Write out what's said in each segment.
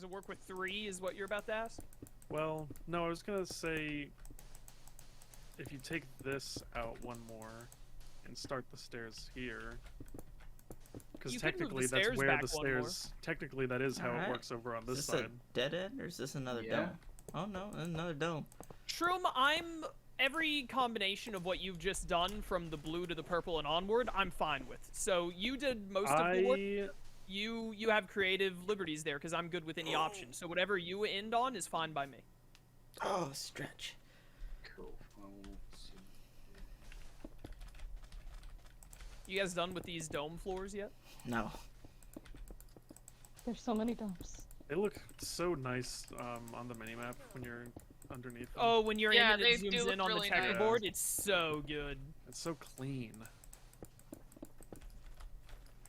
it work with 3 is what you're about to ask? Well, no, I was gonna say if you take this out one more and start the stairs here, because You can move technically the that's stairs where back the one more. stairs. Technically, that is how it works over on this Is side. this a dead end or is this another Yeah. dome? Oh no, another dome. Shroom, every combination of what you've just done from the blue to the purple and onward, I'm fine with. So you did most of the work. You have creative liberties there because I'm good with any option. So whatever you end on is fine by me. Oh, stretch. Cool. Let's see. You guys done with these dome floors yet? No. There's so many domes. They look so nice on the minimap when you're underneath them. Oh, when you're Yeah, in and it they do zooms look in on really the nice. checkerboard, it's so good. It's so clean.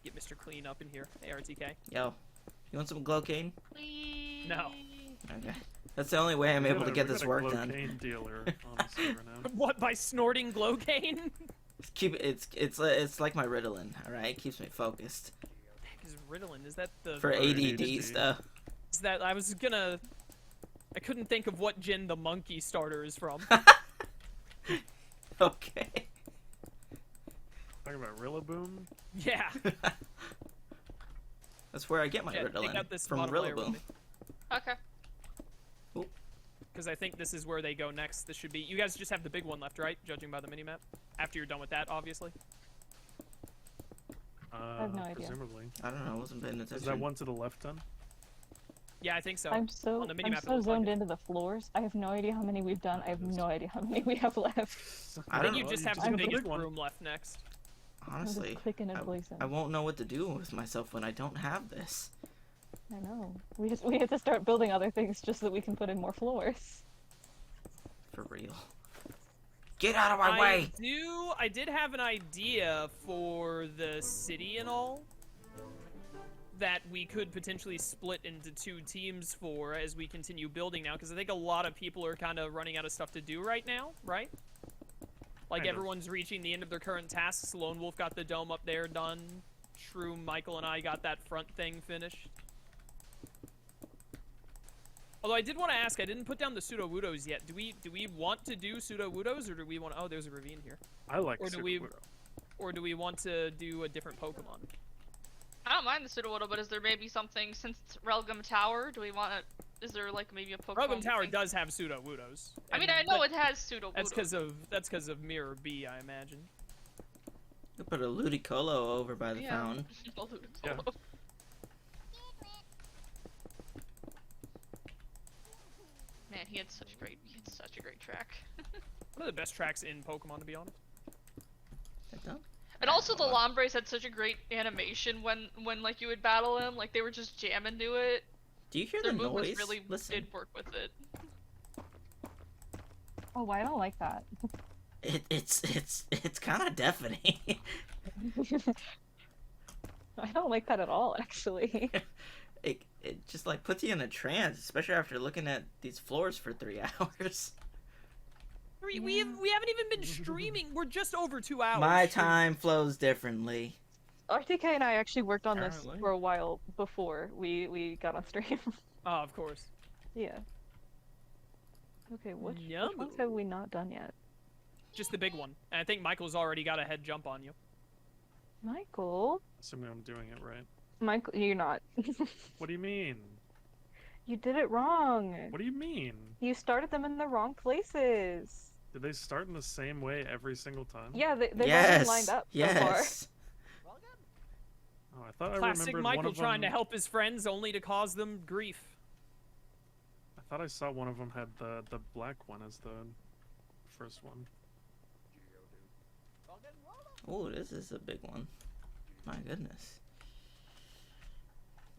Get Mr. Clean up in here, ARTK. Yo, you want some glowcane? Please. No. Okay. That's the only way I'm able to get this work We got a done. Glowcane dealer on the server now. What, by snorting Glowcane? It's like my Ritalin, alright? Keeps me focused. Is Ritalin, is that the... For ADD stuff. Is that, I couldn't think of what gen the monkey starter is from. Okay. Talking about Rillaboom? Yeah. That's where I get my Yeah, take Ritalin. out this From bottom layer with Rillaboom. me. Okay. Because I think this is where they go next. This should be... You guys just have the big one left, right? Judging by the minimap. After you're done with that, obviously. I have no idea. Presumably. I don't know, I wasn't paying attention. Is that one to the left then? Yeah, I think so. I'm so On the minimap, it so looks like zoned it. into the floors. I have no idea how many we've done. I have no idea how many we have left. I think you just have the got biggest big one. room left next. I'm just Honestly, clicking and placing. I won't know what to do with myself when I don't have this. I know. We have to start building other things just so that we can put in more floors. For real. Get out of my way! I did have an idea for the city and all that we could potentially split into 2 teams for as we continue building now, because I think a lot of people are kind of running out of stuff to do right now, right? Like, Kind of. everyone's reaching the end of their current tasks. Lone Wolf got the dome up there done. Shroom, Michael, and I got that front thing finished. Although I did want to ask, I didn't put down the pseudo-woodos yet. Do we want to do pseudo-woodos, or do we want... Oh, there's a ravine here. I like Or do we- Or do we want to do a different Pokemon? I don't mind the Sudowoodo, but is there maybe something, since it's Relgum Tower, do we want to, is there like maybe a Pokemon? Relgum Tower thing? does have pseudo-woodos. I mean, I know it has Sudowoodo. That's because of Mirror B, I imagine. You put a Ludicolo over by the fountain. Yeah. Man, he had such a great track. One of the best tracks in Pokemon, to be honest. And also the Lombres had such a great animation when like you would battle him, like they were just jamming to it. Do you hear Their the movements noise? really Listen. did work with it. Oh, I don't like that. It's kind of deafening. I don't like that at all, actually. It just like puts you in a trance, especially after looking at these floors for 3 hours. We haven't even been streaming. We're just over 2 hours. My time flows differently. RTK and I actually worked on this Apparently. for a while before we got on stream. Oh, of course. Yeah. Okay, which Yum. ones have we not done yet? Just the big one. And I think Michael's already got a head jump on you. Michael? Assuming I'm doing it right. Michael, you're not. What do you mean? You did it wrong. What do you mean? You started them in the wrong places. Did they start in the same way every single time? Yeah, they've all Yes. been lined up so far. Yes. Oh, I thought I Classic remembered Michael one of them... trying to help his friends only to cause them grief. I thought I saw one of them had the black one as the first one. Oh, this is a big one. My goodness.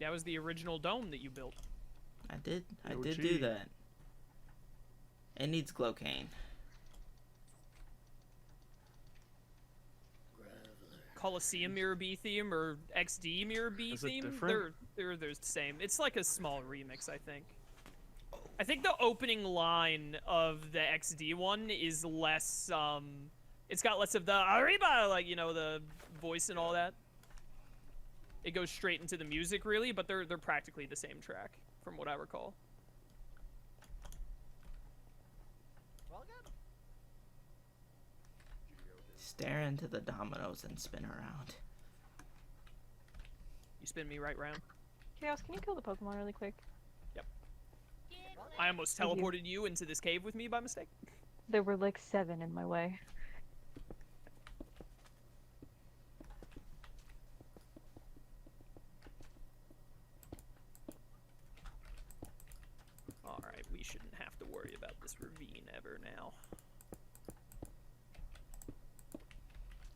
That was the original dome that you built. I did OG. do that. It needs glowcane. Coliseum Mirror B theme or XD Mirror B Is it theme. different? They're the same. It's like a small remix, I think. I think the opening line of the XD one is less it's got less of the Arriba, like, you know, the voice and all that. It goes straight into the music, really, but they're practically the same track, from what I recall. Stare into the dominoes and spin around. You spin me right round. Chaos, can you kill the Pokemon really quick? I almost Thank you. teleported you into this cave with me by mistake. There were like 7 in my way. Alright, we shouldn't have to worry about this ravine ever now.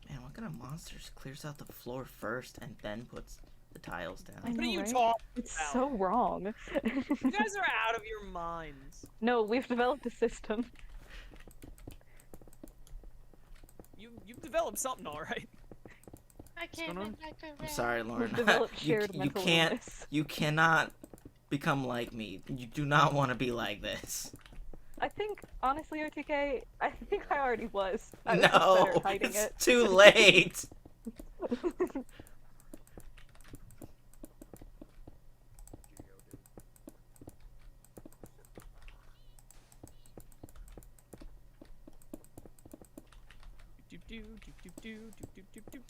Man, what kind of monsters clears out the floor first and then puts the tiles I down? What are know, you right? talking It's about? so wrong. You guys are out of your minds. No, we've developed a system. You've developed something, alright. I going on? I'm sorry, Lauren. We've developed you, shared you mental can't. illness. You cannot become like me. You do not want to be like this. I think, honestly, OTK, I think I already was. I was just better No, at hiding it's it. too late.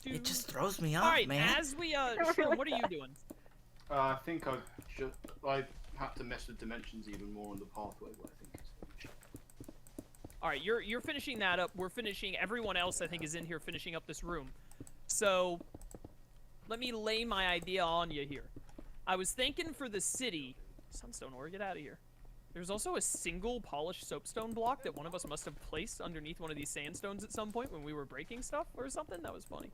It just throws me off, Alright, man. as we, It Shroom, really what are you does. doing? I think I had to mess with dimensions even more on the pathway, but I think it's Alright, you're finishing that up. We're finishing, everyone else I think is in here finishing up this room. So, let me lay my idea on you here. I was thinking for the city, Sunstone Ore, get out of here. There's also a single polished soapstone block that one of us must have placed underneath one of these sandstones at some point when we were breaking stuff or something. That was funny.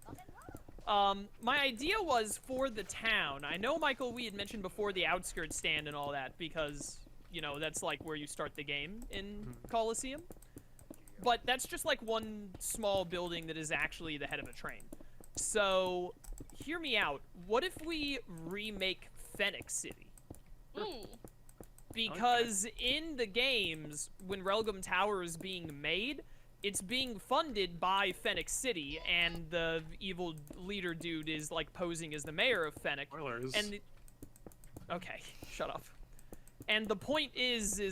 My idea was for the town. I know, Michael, we had mentioned before the outskirts stand and all that because, you know, that's like where you start the game in Coliseum. But that's just like one small building that is actually the head of a train. So, hear me out. What if we remake Phoenix City? Ooh. Because in the games, when Relgum Tower is being made, it's being funded by Phoenix City, and the evil leader dude is like posing as the mayor of Phoenix. Spoilers. And okay, shut up. And the point is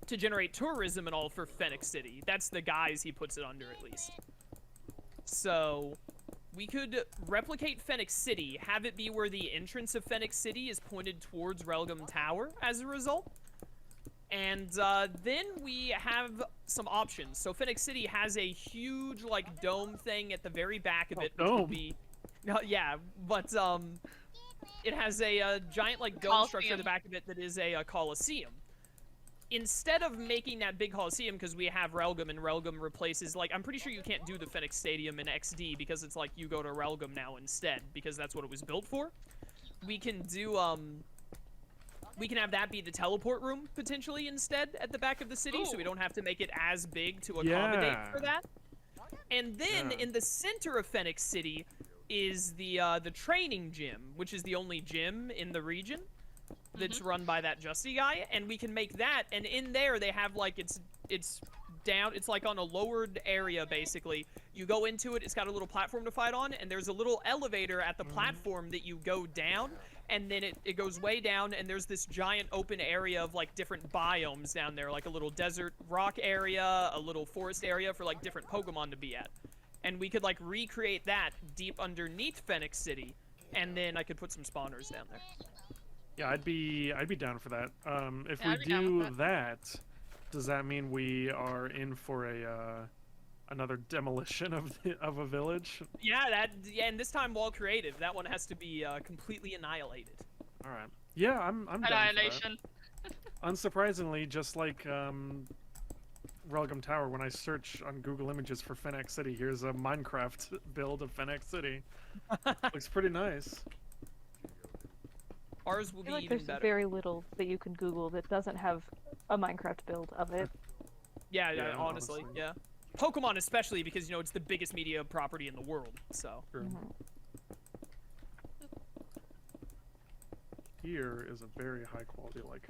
to generate tourism and all for Phoenix City. That's the guise he puts it under, at least. So, we could replicate Phoenix City, have it be where the entrance of Phoenix City is pointed towards Relgum Tower as a result. And then we have some options. So Phoenix City has a huge, like, dome thing at the very back of it. Which would be, yeah, but it has a giant, like, dome structure at the back of it that is a Coliseum. Instead of making that big Coliseum, because we have Relgum, and Relgum replaces, like, I'm pretty sure you can't do the Phoenix Stadium in XD, because it's like you go to Relgum now instead, because that's what it was built for. We can do, we can have that be the teleport room, potentially, instead, at the back of the city, so we don't have to make it as big to accommodate for that. And then, in the center of Phoenix City, is the training gym, which is the only gym in the region that's run by that Justy guy, and we can make that, and in there they have, like, it's down, it's like on a lowered area, basically. You go into it, it's got a little platform to fight on, and there's a little elevator at the platform that you go down, and then it goes way down, and there's this giant open area of, like, different biomes down there, like a little desert rock area, a little forest area for, like, different Pokemon to be at. And we could, like, recreate that deep underneath Phoenix City, and then I could put some spawners down there. Yeah, I'd be down for that. If Yeah, I'd we be down do with that, does that mean we are in for a another demolition of a village? Yeah, and this time while creative, that one has to be completely annihilated. All right. Yeah, I'm down for that. Annihilation. Unsurprisingly, just like Relgum Tower, when I search on Google Images for Phoenix City, here's a Minecraft build of Phoenix City. Looks pretty nice. Ours will I be feel like even there's better. very little that you can Google that doesn't have a Minecraft build of it. Yeah, Yeah, honestly, honestly. yeah. Pokemon especially, because, you know, it's the biggest media property in the world, so. True. Here is a very high quality, like...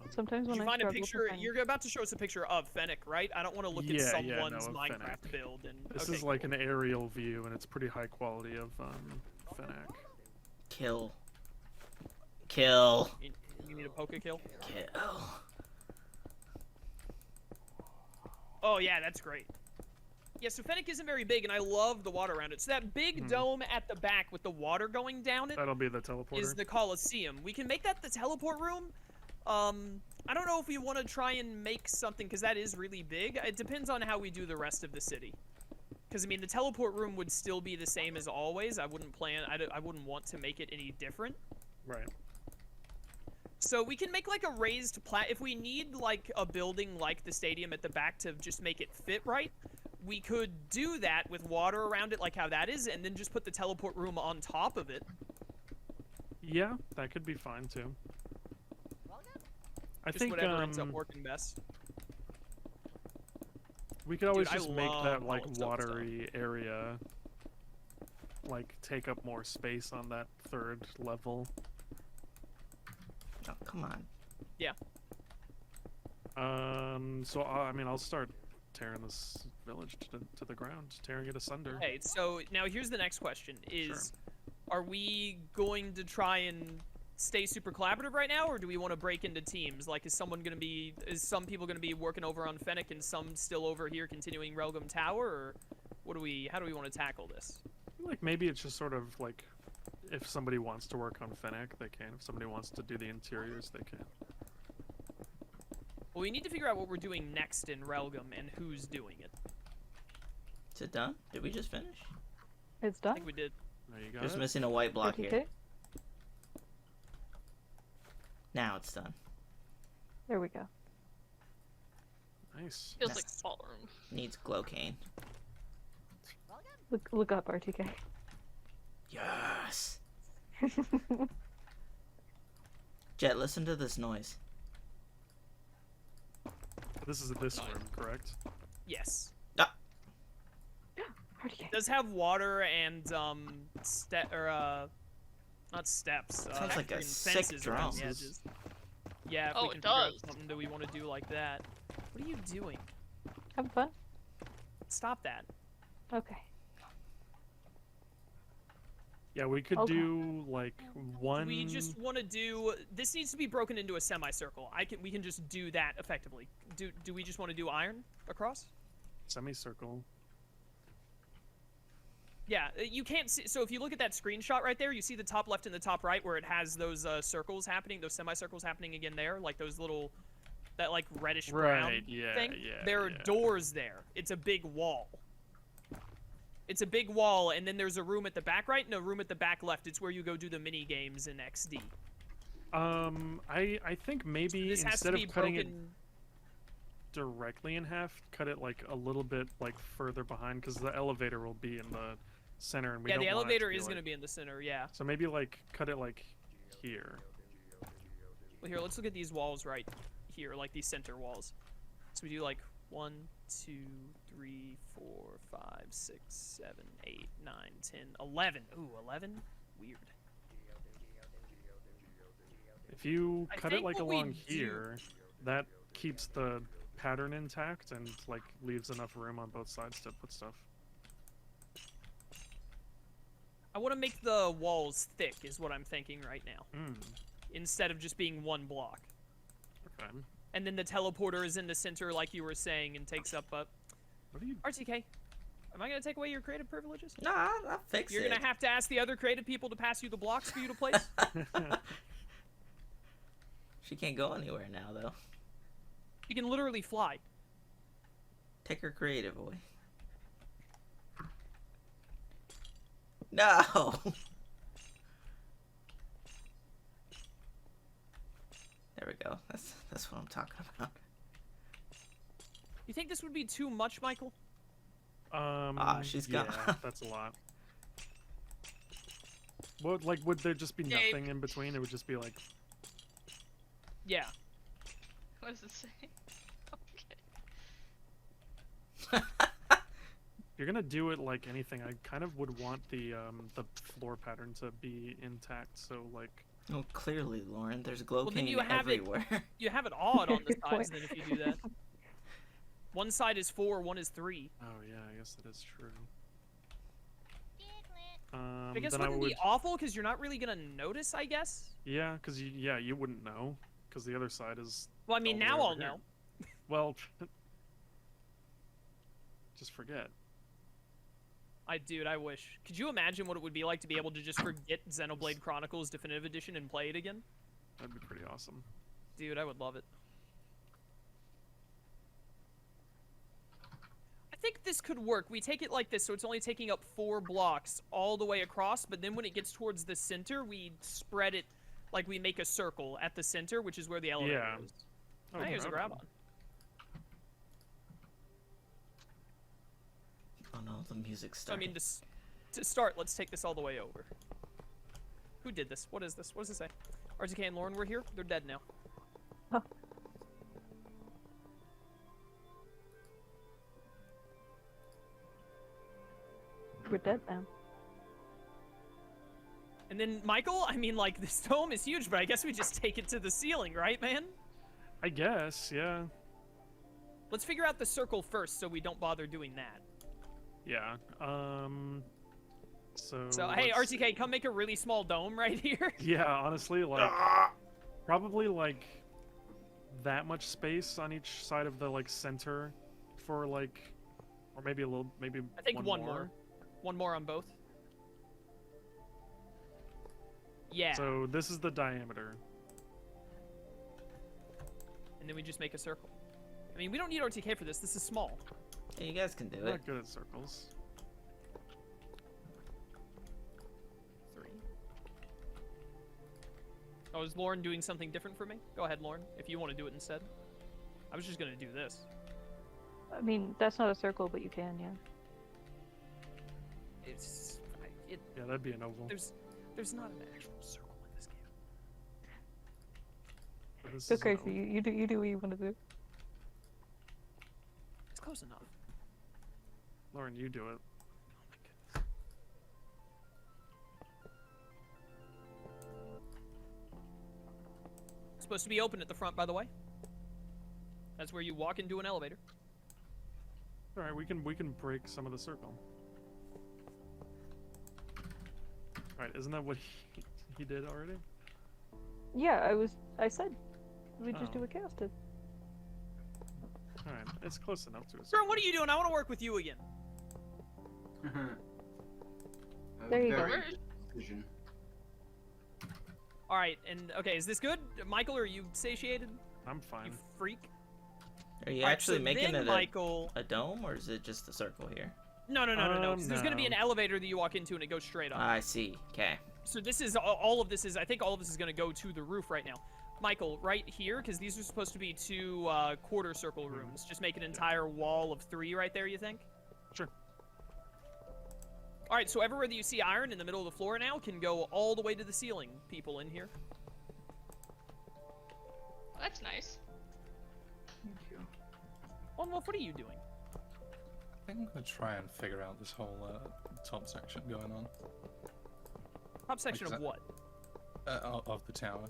Sometimes Did when you I find a struggle to picture? find- You're about to show us a picture of Fennec, right? I don't want to look Yeah, at yeah, someone's no, of Minecraft Fennec. build. And This okay, is like cool. an aerial view, and it's pretty high quality of Fennec. Kill. Kill. You need a poke kill. Kill. Oh yeah, that's great. Yeah, so Fennec isn't very big, and I love the water around it. So that big dome at the back with the water going down it That'll be the teleporter. is the Colosseum. We can make that the teleport room. I don't know if we want to try and make something, because that is really big. It depends on how we do the rest of the city. Because, I mean, the teleport room would still be the same as always. I wouldn't I wouldn't want to make it any different. Right. So we can make, like, a raised if we need, like, a building like the stadium at the back to just make it fit right, we could do that with water around it, like how that is, and then just put the teleport room on top of it. Yeah, that could be fine too. I Just think whatever ends up working best. we could always Dude, I just make love that like all of stuff. watery area, like take up more space on that third level. Oh, come on. So I mean, I'll start tearing this village to the ground, tearing it asunder. Okay, so now here's the next question: is are we going to try and stay super collaborative right now, or do we want to break into teams? Like, is some people gonna be working over on Fennec and some still over here continuing Relgum Tower, or how do we want to tackle this? Like maybe it's just sort of like, if somebody wants to work on Fennec, they can. If somebody wants to do the interiors, they can. Well, we need to figure out what we're doing next in Relgum and who's doing it. Is it done? Did we just finish? It's I done. think we did. There you go. Just missing a white block here. 32? Now it's done. There we go. Nice. Feels Nice. like ballroom. Needs glow cane. Look up RTK. Yes. Jet, listen to this noise. This is this room, correct? Yes. RTK. It does have water and not steps. Sounds like a freaking sick fences around drone. the edges. Yeah, if Oh, we it can figure out does. something that we want to do like that. What are you doing? Have fun. Stop that. Okay. Yeah, we could Okay. do like one. We just want to do. This needs to be broken into a semicircle. We can just do that effectively. Do we just want to do iron across? semicircle. Yeah, you can't see. So if you look at that screenshot right there, you see the top left and the top right where it has those circles happening, those semicircles happening again there, like those little, that like reddish brown Right, yeah, thing. yeah, There are yeah. doors there. It's a big wall. It's a big wall, and then there's a room at the back right and a room at the back left. It's where you go do the mini games in XD. I think maybe This has to instead be of cutting it broken. directly in half, cut it like a little bit like further behind, because the elevator will be in the center, and we Yeah, don't the want it elevator to be is like... going to be in the center. Yeah. So maybe like cut it like here. Well, here, let's look at these walls right here, like these center walls. So we do like 1, 2, 3, 4, 5, 6, 7, 8, 9, 10, 11. Ooh, 11? Weird. If you I cut it think like what we along do- here, that keeps the pattern intact and like leaves enough room on both sides to put stuff. I want to make the walls thick, is what I'm thinking right now, Mm, instead of just being one block. okay. And then the teleporter is in the center, like you were saying, and takes up What are you... RTK, am I going to take away your creative privileges? Nah, I'll fix You're it. going to have to ask the other creative people to pass you the blocks for you to place? She can't go anywhere now, though. You can literally fly. Take her creative away. No! There we go. That's what I'm talking about. You think this would be too much, Michael? She's yeah, gone. that's a lot. What, like, would there just be Yeah, nothing in between? It would just be like... Yeah. What does it say? Okay. You're gonna do it like anything. I kind of would want the floor pattern to be intact, so like Oh, clearly, Lauren. There's glow Well, then paint you have it- everywhere. You have it odd on the Good point. sides then if you do that. One side is 4, one is 3. Oh yeah, I guess that is true. I guess then wouldn't I would. be awful because you're not really gonna notice, I guess. Yeah, because you wouldn't know, because the other side is. Well, I mean, all the now way I'll over here. know. Well, just forget. Dude, I wish. Could you imagine what it would be like to be able to just forget Xenoblade Chronicles Definitive Edition and play it again? That'd be pretty awesome. Dude, I would love it. I think this could work. We take it like this, so it's only taking up 4 blocks all the way across, but then when it gets towards the center, we spread it like we make a circle at the center, which is where the elevator Yeah. is. Oh, Hey, here's a grab on. Oh no, the music's So, I starting. mean, to start, let's take this all the way over. Who did this? What is this? What does it say? RTK and Lauren were here? They're dead now. Huh. We're dead now. And then, Michael, I mean, like, this dome is huge, but I guess we just take it to the ceiling, right, man? I guess, yeah. Let's figure out the circle first so we don't bother doing that. Yeah. So. So, hey, let's- RTK, come make a really small dome right here. Yeah, honestly, like probably like that much space on each side of the like center for like, or maybe a little, maybe I think one more. more. One more on both. Yeah. So this is the diameter. And then we just make a circle. I mean, we don't need RTK for this. This is small. Yeah, you guys can do I'm it. not good at circles. 3. Oh, is Lauren doing something different for me? Go ahead, Lauren, if you want to do it instead. I was just going to do this. I mean, that's not a circle, but you can, yeah. It's... Yeah, that'd be an oval. There's not an actual circle in this game. But this Go is an crazy. oval. You do what you want to do. It's close enough. Lauren, you do it. Oh my goodness. It's supposed to be open at the front, by the way. That's where you walk into an elevator. All right, we can break some of the circle. All right, isn't that what he did already? Yeah, I said we just do Oh. what Chaos did. All right, it's close enough to a Sir, circle. what are you doing? I want to work with you again. There you go. Very Where good decision. All right, and okay, is this good? Michael, are you satiated? I'm You fine. freak. Are you All right, actually so making then, it Michael... a dome, or is it just a circle here? No. So there's gonna be an No. elevator that you walk into, and it goes straight up. I see. Okay. So this is all of this is. I think all of this is gonna go to the roof right now. Michael, right here, because these are supposed to be 2 quarter circle rooms. Just make an entire wall of 3 right there. You think? Sure. All right. So everywhere that you see iron in the middle of the floor now can go all the way to the ceiling. People in here. That's nice. Thank you. Well, Wolf, what are you doing? I think I'm gonna try and figure out this whole top section going on Top section of that- what? of the tower,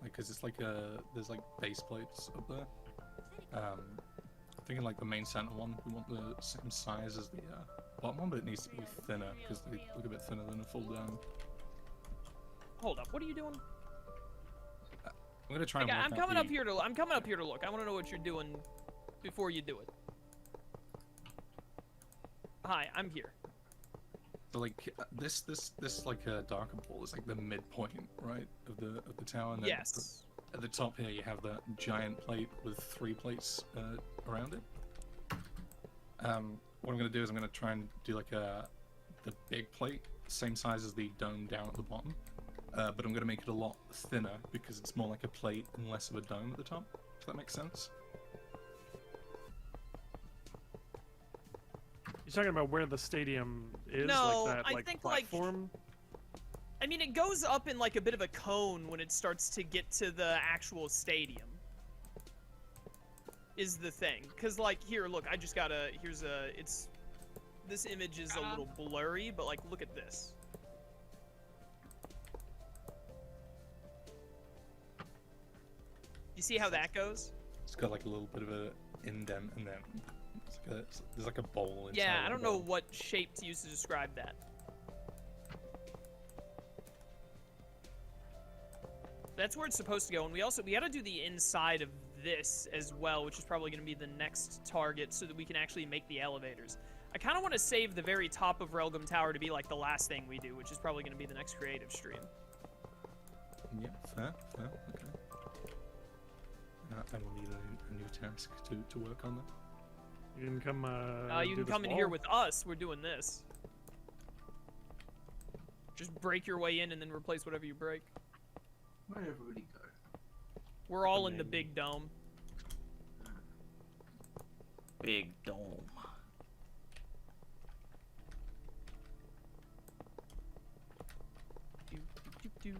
because it's like there's like base plates up there. Thinking like the main center one, we want the same size as the bottom one, but it needs to be thinner because they look a bit thinner than a full dome. Hold up. What are you doing? I'm gonna try and Okay, work I'm out coming the- up here to. I'm coming up here to look. I want to know what you're doing before you do it. Hi, I'm here. So like this like darker ball is like the midpoint, right, of the tower. And then Yes. At the top here, you have that giant plate with 3 plates around it. What I'm gonna do is I'm gonna try and do like the big plate, same size as the dome down at the bottom, but I'm gonna make it a lot thinner because it's more like a plate and less of a dome at the top. If that makes sense. You're talking about where the stadium is, No, like that, I like think, like- platform. I mean, it goes up in like a bit of a cone when it starts to get to the actual stadium. Is the thing. Cause like, here, look, I just gotta, this image is a little blurry, but like, look at this. You see how that goes? It's got like a little bit of a indent, and then there's like a bowl inside. Yeah, I the don't know bowl. what shape to use to describe that. That's where it's supposed to go, and we gotta do the inside of this as well, which is probably gonna be the next target, so that we can actually make the elevators. I kind of want to save the very top of Relgum Tower to be like the last thing we do, which is probably gonna be the next creative stream. Yeah, fair, okay. I will need a new task to work on that. You can come. You do can this come in here wall. with us. We're doing this. Just break your way in and then replace whatever you break. Where'd everybody go? We're all in the big dome. Big dome. Do, do, do, do.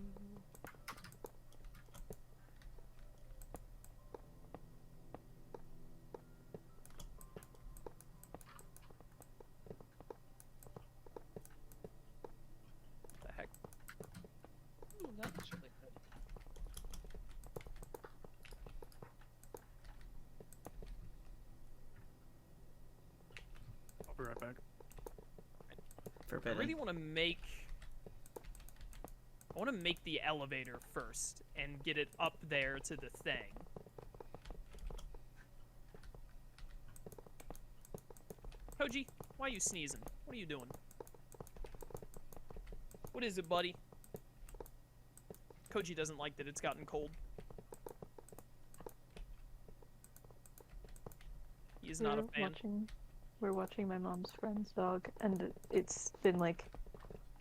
The heck? Ooh, that's really good. I'll be right back. I Forbidden. really want to make. I want to make the elevator first and get it up there to the thing. Koji, why are you sneezing? What are you doing? What is it, buddy? Koji doesn't like that it's gotten cold. He is not a fan. We're watching my mom's friend's dog, and it's been like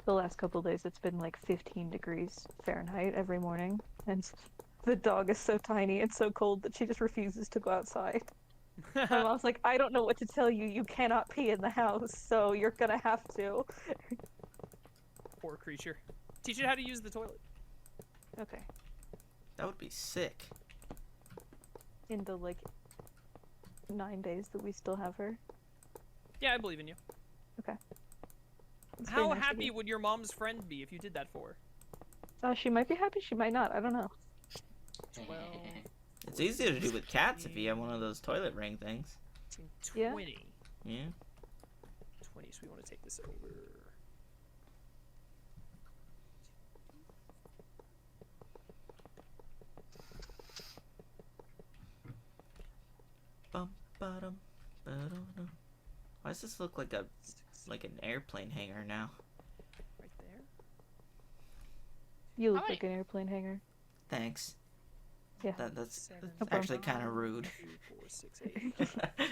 the last couple days. It's been like 15 degrees Fahrenheit every morning, and the dog is so tiny and so cold that she just refuses to go outside. My mom's like, I don't know what to tell you. You cannot pee in the house, so you're gonna have to. Poor creature. Teach it how to use the toilet. Okay. That would be sick. In the like 9 days that we still have her. Yeah, I believe in you. Okay. It's very How nice of happy you. would your mom's friend be if you did that for her? She might be happy. She might not. I don't know. Well, It's easier to do with cats if you have one of those toilet ring things. 20. Yeah. 20, so we want to take this over. Bum, ba-dum, ba-dum. Why does this look like an airplane hangar now? Right there. You look How like an airplane hangar. Thanks. Yeah. That's Seven, actually kind of rude. 2, 4, 6, 8.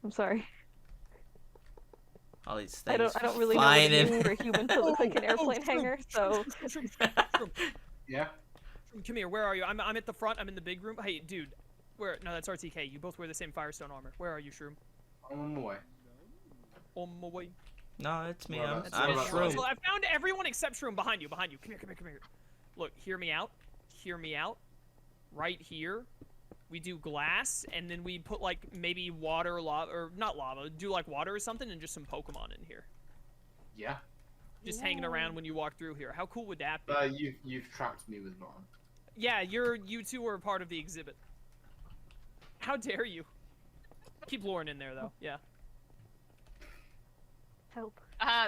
I'm sorry. All these I things don't really know what flying it means in. for a human to look like an airplane hangar, so Yeah. Come here, where are you? I'm at the front, I'm in the big room. Hey, dude. Where? No, that's RTK. You both wear the same Firestone armor. Where are you, Shroom? I'm on my way. On my way. No, it's me. Well, I'm, that's I'm what I Shroom. Well, I found everyone except Shroom behind you. Come here, come here. Look, hear me out. Hear me out. Right here, we do glass, and then we put like maybe water, lava, or not lava. Do like water or something, and just some Pokemon in here, Yeah. just hanging around when you walk through here. How cool would that be? You've trapped me with mine. Yeah, you two are part of the exhibit. How dare you? Keep Lauren in there though. Yeah. help.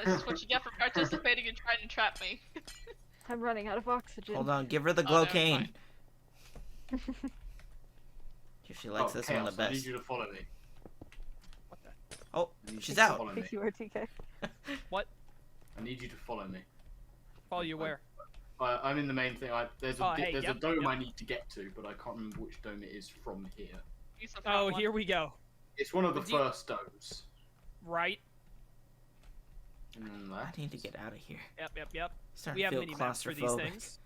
This is what you get for participating and trying to trap me. I'm running out of oxygen. Hold on, give her the Oh, never Glowcane. mind. If she likes this one the Chaos, I need best. you to follow me. Oh, I need she's you to out. follow me. Thank you, RTK. I need you to follow me. Follow you where? I'm in the main thing. There's a Oh, hey, there's yep, a dome yep. I need to get to, but I can't remember which dome it is from here. Use the front Oh, one. here we go. It's one of the Do you- first domes. Right. And then I that. need to get out of here. Yep. Starting We to have feel mini maps for these claustrophobic. things.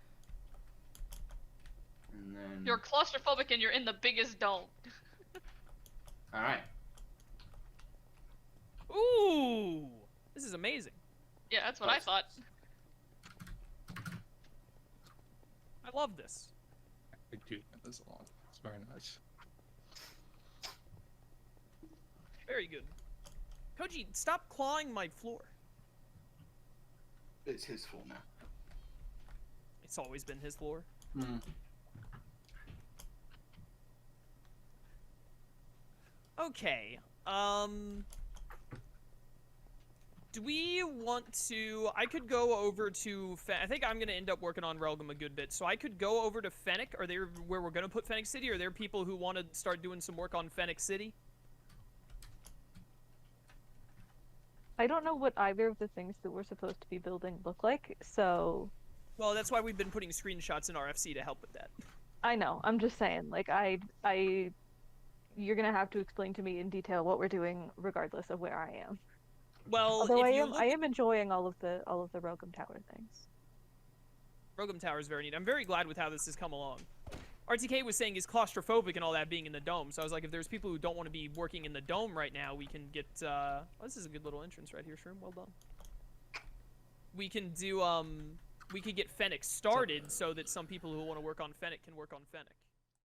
And then. You're claustrophobic and you're in the biggest dome. All right. Ooh, this is amazing. Yeah, that's what I thought. I love this. I do like this a lot. It's very nice. Very good. Koji, stop clawing my floor. It's his fault now. It's always been his floor. Hmm. Okay. Do we want to? I could go over to. I think I'm gonna end up working on Relgam a good bit, so I could go over to Fennec. Are there where we're gonna put Fennec City? Are there people who want to start doing some work on Fennec City? I don't know what either of the things that we're supposed to be building look like, so Well, that's why we've been putting screenshots in RFC to help with that. I know. I'm just saying, like, you're gonna have to explain to me in detail what we're doing, regardless of where I am. Well, Although if I you am, look I am enjoying all of the Rogum Tower things. Rogam Tower is very neat. I'm very glad with how this has come along. RTK was saying he's claustrophobic and all that being in the dome, so I was like, if there's people who don't want to be working in the dome right now, we can get, oh, this is a good little entrance right here, Shroom, well done. We can do, we could get Fennec started so that some people who want to work on Fennec can work on Fennec.